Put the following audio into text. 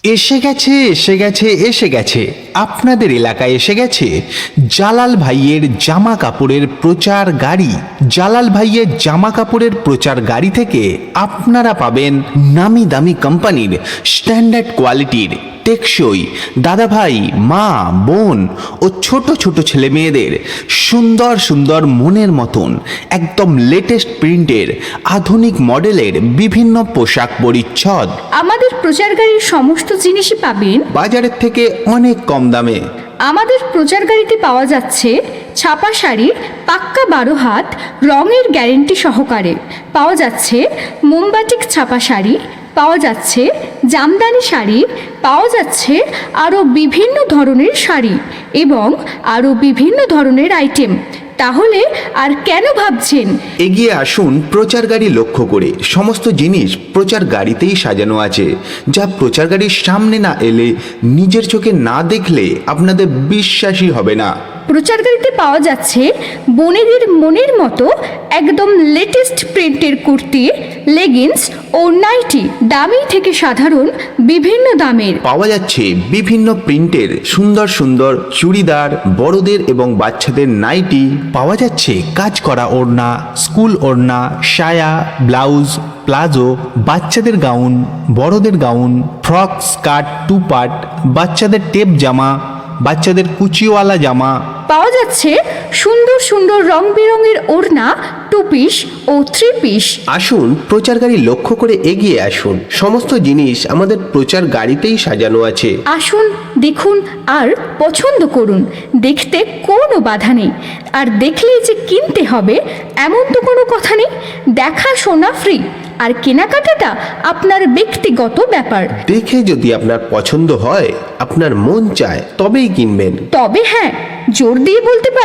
এসে গেছে আপনাদের এলাকায় এসে গেছে জালাল ভাইয়ের জামা কাপড়ের প্রচার গাড়ি। জালাল ভাইয়ের জামা কাপড়ের প্রচার গাড়ি থেকে আপনারা পাবেন নামি দামি কোম্পানির স্ট্যান্ডার্ড কোয়ালিটির টেকসই দাদা ভাই, মা, বোন ও ছোট ছোট ছেলে মেয়েদের সুন্দর সুন্দর মনের মতন একদম লেটেস্ট প্রিন্টের আধুনিক মডেলের বিভিন্ন পোশাক পরিচ্ছদ। আমাদের প্রচার গাড়ির সমস্ত জিনিসই পাবেন বাজারের থেকে অনেক কম দামে। আমাদের প্রচার গাড়িতে পাওয়া যাচ্ছে ছাপা শাড়ি পাক্কা 12 হাত রঙের গ্যারেন্টি সহকারে, পাওয়া যাচ্ছে মোমবাটিক ছাপা শাড়ি, পাওয়া যাচ্ছে জামদানি শাড়ি, পাওয়া যাচ্ছে আরও বিভিন্ন ধরনের শাড়ি এবং আরও বিভিন্ন ধরনের আইটেম। তাহলে আর কেন ভাবছেন? এগিয়ে আসুন প্রচার গাড়ি লক্ষ্য করে। সমস্ত জিনিস প্রচার গাড়িতেই সাজানো আছে, যা প্রচার গাড়ির সামনে না এলে, নিজের চোখে না দেখলে আপনাদের বিশ্বাসই হবে না। প্রচার গাড়িতে পাওয়া যাচ্ছে বোনেদের মনের মতো একদম লেটেস্ট প্রিন্টের কুর্তি, লেগিংস ও নাইটি, দামি থেকে সাধারণ বিভিন্ন দামের। পাওয়া যাচ্ছে বিভিন্ন প্রিন্টের সুন্দর সুন্দর চুড়িদার, বড়দের এবং বাচ্চাদের নাইটি। পাওয়া যাচ্ছে কাজ করা ওড়না, স্কুল ওড়না, সায়া, ব্লাউজ, প্লাজো, বাচ্চাদের গাউন, বড়দের gown, frock, skirt, two part, বাচ্চাদের টেপ জামা, বাচ্চাদের কুচিওয়ালা জামা। পাওয়া যাচ্ছে সুন্দর সুন্দর রং বেরঙের ওড়না, 2 পিস ও 3 পিস। আসুন প্রচার গাড়ি লক্ষ্য করে এগিয়ে আসুন। সমস্ত জিনিস আমাদের প্রচার গাড়িতেই সাজানো আছে। আসুন, দেখুন আর পছন্দ করুন। দেখতে কোনো বাধা নেই, আর দেখলেই যে কিনতে হবে এমন তো কোনো কথা নেই। দেখা শোনা ফ্রি, আর কেনাকাটাটা আপনার ব্যক্তিগত ব্যাপার। দেখে যদি আপনার পছন্দ হয়, আপনার মন চায়, তবেই কিনবেন। তবে হ্যাঁ, জোর দিয়ে বলতে পারি